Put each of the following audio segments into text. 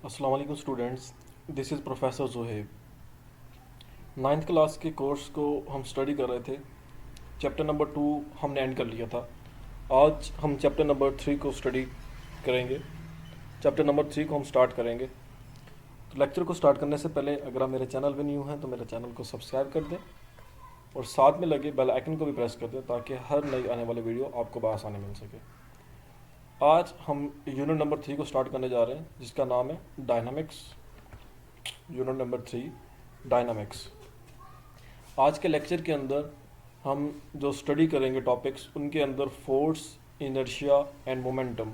अस्सलाम वालेकुम students, this is professor Zuhaib. Ninth class के कोर्स को हम स्टडी कर रहे थे। चैप्टर नंबर 2 हमने एंड कर लिया था। आज हम चैप्टर नंबर 3 को स्टडी करेंगे। चैप्टर नंबर 3 को हम स्टार्ट करेंगे। तो लेक्चर को स्टार्ट करने से पहले अगर आप मेरे चैनल पर न्यू हैं तो मेरे चैनल को सब्सक्राइब कर दें और साथ में लगे बेल आइकन को भी प्रेस कर दें ताकि हर नई आने वाली वीडियो आपको बआसानी मिल सके। आज हम यूनिट नंबर 3 को स्टार्ट करने जा रहे हैं जिसका नाम है डायनामिक्स। Unit number 3 dynamics. आज के लेक्चर के अंदर हम जो स्टडी करेंगे टॉपिक्स, उनके अंदर फोर्स, इनर्शिया एंड मोमेंटम,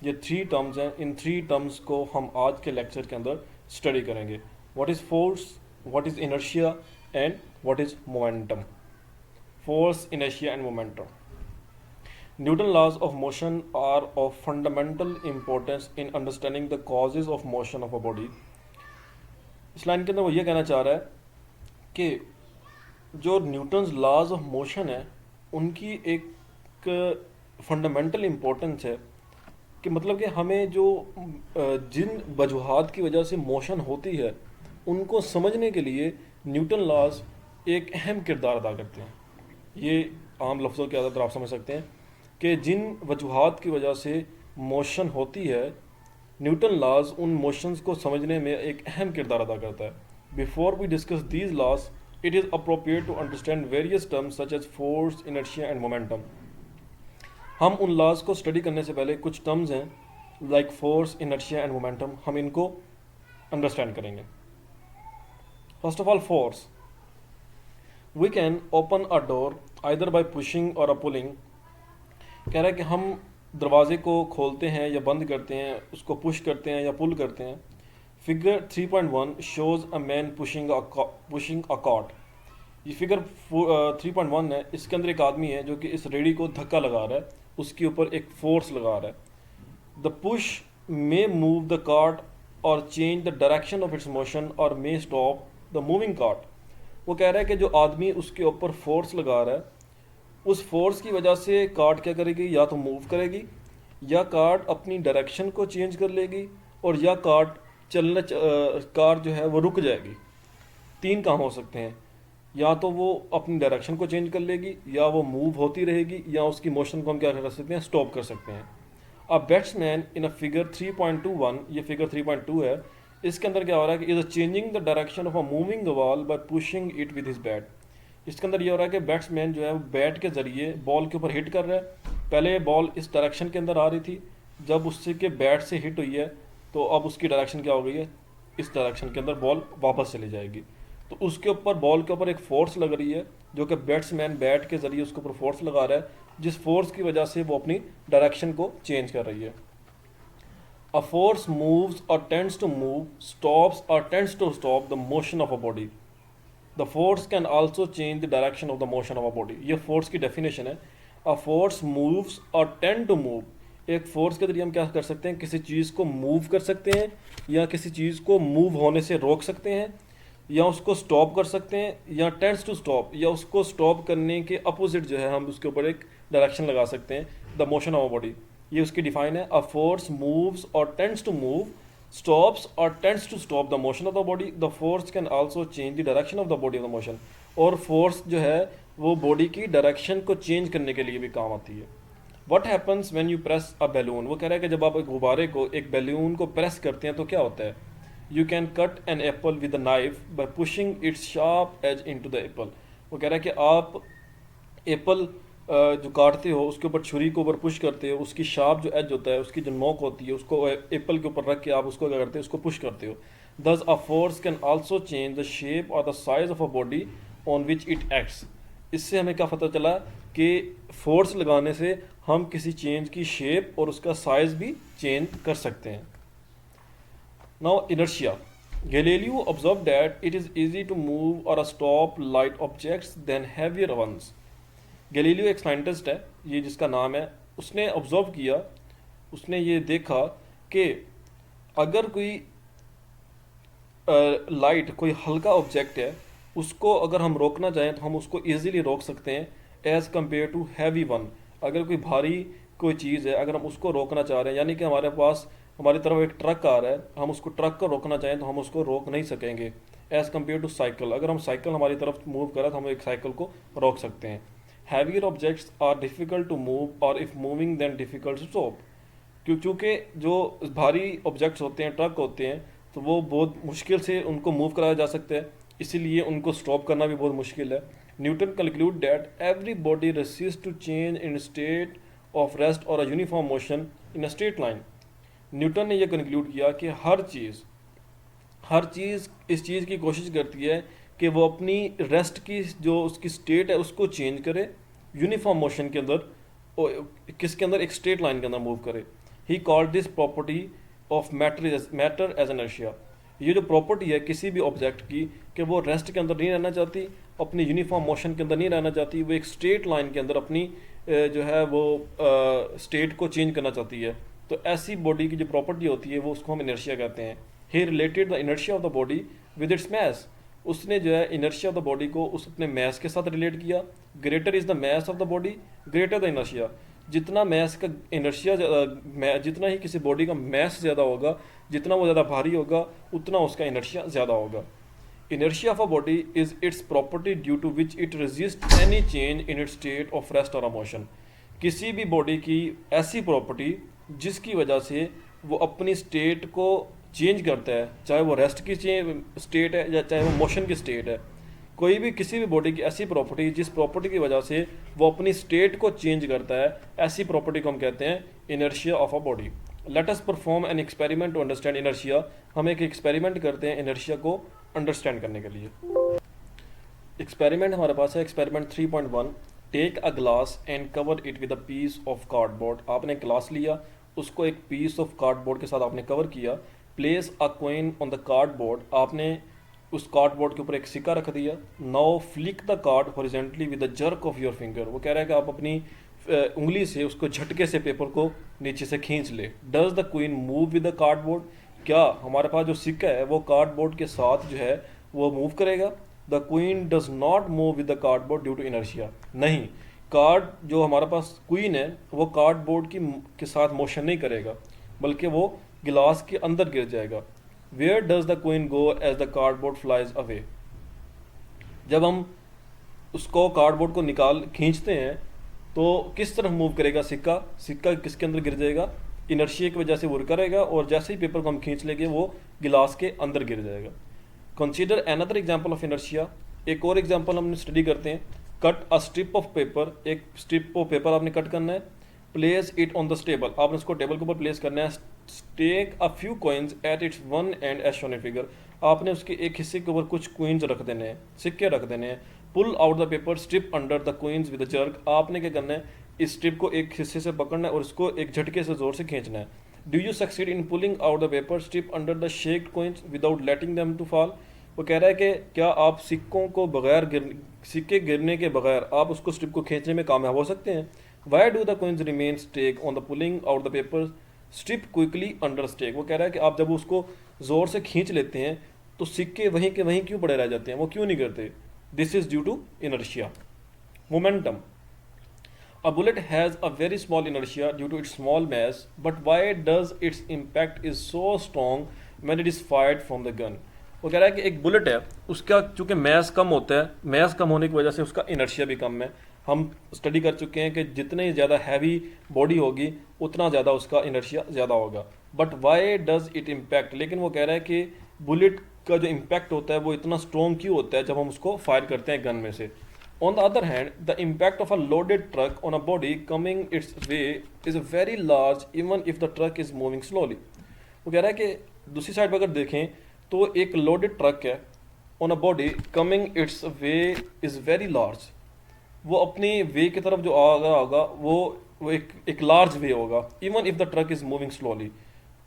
ये 3 टर्म्स हैं। इन 3 टर्म्स को हम आज के लेक्चर के अंदर स्टडी करेंगे। What is force, what is inertia and what is momentum. Force, inertia and momentum. Newton laws of motion are of fundamental importance in understanding the causes of motion of a body। इस line के अंदर वो ये कहना चाह रहा है कि जो न्यूटन्स लॉज ऑफ मोशन है उनकी एक फंडामेंटल इम्पोर्टेंस है कि मतलब कि हमें जो जिन वजूहात की वजह से मोशन होती है उनको समझने के लिए न्यूटन लॉज एक अहम किरदार अदा करते हैं। ये आम लफ्ज़ों के अंदर आप समझ सकते हैं कि जिन वजूहात की वजह से मोशन होती है, न्यूटन लॉज उन मोशंस को समझने में एक अहम किरदार अदा करता है। Before we discuss these laws, it is appropriate to understand various terms such as force, inertia and momentum. हम उन लॉज को स्टडी करने से पहले कुछ टर्म्स हैं like force, inertia and momentum, हम इनको अंडरस्टैंड करेंगे। First of all, force. We can open a door either by pushing or a pulling. कह रहा है कि हम दरवाजे को खोलते हैं या बंद करते हैं, उसको पुश करते हैं या पुल करते हैं। Figure 3.1 shows a man pushing a cot. ये फिगर 3.1 है। इसके अंदर एक आदमी है जो कि इस रेडी को धक्का लगा रहा है, उसके ऊपर एक फोर्स लगा रहा है। The push may move the cart or change the direction of its motion or may stop the moving cart. वो कह रहा है कि जो आदमी उसके ऊपर फोर्स लगा रहा है, उस फोर्स की वजह से कार्ट क्या करेगी, या तो मूव करेगी या कार्ट अपनी डायरेक्शन को चेंज कर लेगी और या कार्ट कार जो है वो रुक जाएगी। 3 काम हो सकते हैं, या तो वो अपनी डायरेक्शन को चेंज कर लेगी या वो मूव होती रहेगी या उसकी मोशन को हम क्या कर सकते हैं, स्टॉप कर सकते हैं। A batsman in a figure 3.21, ये फिगर 3.2 है। इसके अंदर क्या हो रहा है कि is changing the direction of a moving ball by pushing it with his bat. इसके अंदर ये हो रहा है कि बैट्समैन जो है वो बैट के ज़रिए बॉल के ऊपर हिट कर रहा है। पहले बॉल इस डायरेक्शन के अंदर आ रही थी, जब उससे के बैट से हिट हुई है तो अब उसकी डायरेक्शन क्या हो गई है, इस डायरेक्शन के अंदर बॉल वापस चली जाएगी। तो उसके ऊपर बॉल के ऊपर एक फोर्स लग रही है जो कि बैट्समैन बैट के ज़रिए उसके ऊपर फोर्स लगा रहा है, जिस फोर्स की वजह से वो अपनी डायरेक्शन को चेंज कर रही है। A force moves or tends to move, stops or tends to stop the motion of a body. The force can also change the direction of the motion of a body. ये force की definition है। A force moves or tend to move. एक force के जरिए हम क्या कर सकते हैं, किसी चीज़ को मूव कर सकते हैं या किसी चीज़ को मूव होने से रोक सकते हैं या उसको स्टॉप कर सकते हैं, या टेंड्स टू स्टॉप, या उसको स्टॉप करने के अपोजिट जो है हम उसके ऊपर एक डायरेक्शन लगा सकते हैं, the motion of a body. ये उसकी डिफाइन है। A force moves or tends to move, stops or tends to stop the motion of the body. The force can also change the direction of the body of the motion। और force जो है वो body की direction को change करने के लिए भी काम आती है। What happens when you press a balloon? वो कह रहा है कि जब आप एक गुब्बारे को, एक बैलून को प्रेस करते हैं तो क्या होता है। You can cut an apple with a knife by pushing its sharp edge into the apple। वो कह रहा है कि आप एप्पल जो काटते हो उसके ऊपर छुरी को ऊपर पुश करते हो, उसकी शार्प जो एज होता है, उसकी जो नोक होती है, उसको एप्पल के ऊपर रख के आप उसको क्या करते हो, उसको पुश करते हो। Thus a force can also change the shape और the size of a body on which it acts. इससे हमें क्या पता चला कि फोर्स लगाने से हम किसी चेंज की शेप और उसका साइज भी चेंज कर सकते हैं। Now inertia. Galileo observe that it is easy to move or stop light objects then heavier ones. Galileo एक साइंटिस्ट है, ये जिसका नाम है, उसने ऑब्जर्व किया, उसने ये देखा कि अगर कोई लाइट, कोई हल्का ऑब्जेक्ट है, उसको अगर हम रोकना चाहें तो हम उसको इजीली रोक सकते हैं as compare to heavy one. अगर कोई भारी कोई चीज़ है, अगर हम उसको रोकना चाह रहे हैं, यानी कि हमारे पास हमारी तरफ एक ट्रक आ रहा है, हम उसको ट्रक को रोकना चाहें तो हम उसको रोक नहीं सकेंगे एज़ कम्पेयर टू साइकिल। अगर हम साइकिल हमारी तरफ मूव करें तो हम एक साइकिल को रोक सकते हैं। Heavier objects are difficult to move और if moving than difficult to stop. क्योंकि जो भारी ऑब्जेक्ट्स होते हैं, ट्रक होते हैं, तो वो बहुत मुश्किल से उनको मूव कराया जा सकता है, इसीलिए उनको स्टॉप करना भी बहुत मुश्किल है। Newton conclude that every body resist to change in state of rest or a uniform motion in a straight line. Newton ने यह कंक्लूड किया कि हर चीज़ इस चीज़ की कोशिश करती है कि वो अपनी रेस्ट की जो उसकी स्टेट है उसको चेंज करे यूनिफॉर्म मोशन के अंदर, किसके अंदर, एक स्ट्रेट लाइन के अंदर मूव करे। He called this property of matter as inertia. ये जो प्रॉपर्टी है किसी भी ऑब्जेक्ट की कि वो रेस्ट के अंदर नहीं रहना चाहती, अपनी यूनिफॉर्म मोशन के अंदर नहीं रहना चाहती, वो एक स्ट्रेट लाइन के अंदर अपनी जो है वो स्टेट को चेंज करना चाहती है। तो ऐसी बॉडी की जो प्रॉपर्टी होती है वो उसको हम इनर्शिया कहते हैं। He related the inertia of the body with its mass. उसने जो है इनर्शिया ऑफ द बॉडी को उस अपने मैस के साथ रिलेट किया। Greater is the mass of the body, greater the inertia. जितना मैस का इनर्शिया, जितना ही किसी बॉडी का मैस ज़्यादा होगा, जितना वो ज़्यादा भारी होगा, उतना उसका इनर्शिया ज़्यादा होगा। Inertia of a body is its property due to which it resist any change in its state of rest or motion. किसी भी बॉडी की ऐसी प्रॉपर्टी जिसकी वजह से वो अपनी स्टेट को चेंज करता है, चाहे वो रेस्ट की स्टेट है या चाहे वो मोशन की स्टेट है। कोई भी किसी भी बॉडी की ऐसी प्रॉपर्टी जिस प्रॉपर्टी की वजह से वो अपनी स्टेट को चेंज करता है, ऐसी प्रॉपर्टी को हम कहते हैं inertia of a body. Let us perform an experiment to understand inertia. हम एक एक्सपेरिमेंट करते हैं इनर्शिया को अंडरस्टैंड करने के लिए। एक्सपेरिमेंट हमारे पास है experiment 3.1। Take a glass and cover it with a piece of cardboard. आपने ग्लास लिया, उसको एक पीस ऑफ कार्डबोर्ड के साथ आपने कवर किया। Place a coin on the cardboard. आपने उस कार्डबोर्ड के ऊपर एक सिक्का रख दिया। Now flick the card horizontally with the jerk of your finger. वो कह रहा है कि आप अपनी उंगली से उसको झटके से पेपर को नीचे से खींच ले। Does the queen move with the cardboard. क्या हमारे पास जो सिक्का है वो कार्डबोर्ड के साथ जो है वो मूव करेगा? The coin does not move with the cardboard due to inertia. नहीं, कार्ड जो हमारे पास क्वीन है वो कार्डबोर्ड के साथ मोशन नहीं करेगा, बल्कि वो गिलास के अंदर गिर जाएगा। Where does the coin go as the cardboard flies away. जब हम उसको कार्डबोर्ड को खींचते हैं तो किस तरफ मूव करेगा सिक्का? सिक्का किसके अंदर गिर जाएगा? इनर्शिया की वजह से वो करेगा, और जैसे ही पेपर को हम खींच लेंगे वो गिलास के अंदर गिर जाएगा। Consider another example of inertia. एक और एग्जाम्पल हम स्टडी करते हैं। Cut a strip of paper. एक स्ट्रिप ऑफ पेपर आपने कट करना है। Place it on the table. आपने उसको टेबल के ऊपर प्लेस करना है। Take a few coins at its one end as shown in figure. आपने उसके एक हिस्से के ऊपर कुछ क्वींस रख देने हैं, सिक्के रख देने हैं। Pull out the paper strip under the coins with jerk. आपने क्या करना है, इस स्ट्रिप को एक हिस्से से पकड़ना है और इसको एक झटके से जोर से खींचना है। Do you succeed in pulling out the paper strip under the stacked coins without letting them to fall. वो कह रहा है कि क्या आप सिक्के गिरने के बगैर आप उसको स्ट्रिप को खींचने में कामयाब हो सकते हैं? Why do the coins remain stacked on the pulling out the paper strip quickly under stack. वो कह रहा है कि आप जब उसको जोर से खींच लेते हैं तो सिक्के वहीं के वहीं क्यों पड़े रह जाते हैं, वो क्यों नहीं करते? This is due to inertia. Momentum. A bullet has a very small inertia due to its small mass, but why does its impact is so strong when it is fired from the gun? वो कह रहा है कि एक bullet है, उसका चूंकि mess कम होता है, मैस कम होने की वजह से उसका इनर्शिया भी कम है। हम स्टडी कर चुके हैं कि जितनी ज़्यादा हैवी बॉडी होगी उतना ज़्यादा उसका इनर्शिया ज़्यादा होगा। But why does it impact. लेकिन वो कह रहा है कि बुलेट का जो इम्पैक्ट होता है वो इतना स्ट्रॉन्ग क्यों होता है जब हम उसको फायर करते हैं गन में से। On the other hand, the impact of a loaded truck on a body coming its way is very large even if the truck is moving slowly. वो कह रहा है कि दूसरी साइड पर अगर देखें तो एक लोडेड ट्रक है on a body coming its way is very large. वो अपनी वे की तरफ जो आ रहा होगा वो एक लार्ज वे होगा even if the truck is moving slowly.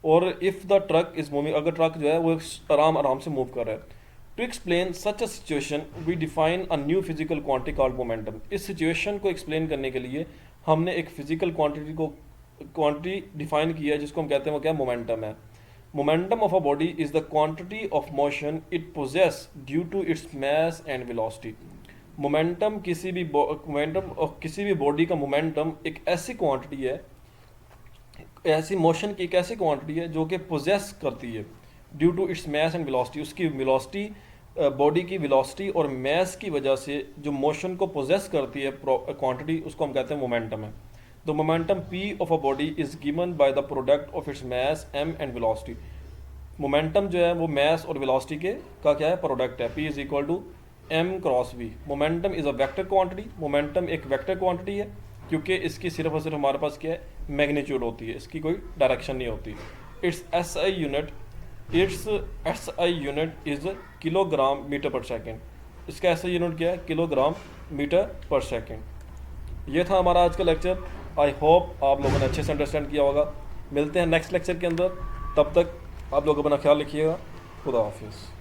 और if the truck is moving, अगर ट्रक जो है वो आराम से मूव कर रहा है। To explain such a situation, we define a new physical quantity called momentum. इस सिचुएशन को एक्सप्लेन करने के लिए हमने एक फिजिकल क्वांटिटी डिफाइन किया है जिसको हम कहते हैं वो क्या मोमेंटम है। Momentum of a body is the quantity of motion it possess due to its mass and velocity. Momentum किसी भी बॉडी का मोमेंटम एक ऐसी क्वांटिटी है, ऐसी मोशन की एक ऐसी क्वांटिटी है जो कि पोजेस करती है due to its mass and velocity, उसकी वेलोसिटी, बॉडी की वेलोसिटी और मैस की वजह से जो मोशन को पोजेस करती है क्वांटिटी, उसको हम कहते हैं मोमेंटम है। The momentum p of a body is given by the product of its mass m and velocity. Momentum जो है वो मैस और वेलोसिटी के का क्या है, प्रोडक्ट है। p is equal to m cross v। Momentum is a vector quantity, momentum एक वेक्टर क्वांटिटी है क्योंकि इसकी सिर्फ और सिर्फ हमारे पास क्या है, मैग्नीट्यूड होती है, इसकी कोई डायरेक्शन नहीं होती। Its SI unit is kilogram metre per second. इसका SI यूनिट क्या है, किलोग्राम मीटर पर सेकेंड। ये था हमारा आज का लेक्चर। आई होप आप लोगों ने अच्छे से अंडरस्टैंड किया होगा। मिलते हैं नेक्स्ट लेक्चर के अंदर, तब तक आप लोग अपना ख्याल रखिएगा। खुदा हाफिज़।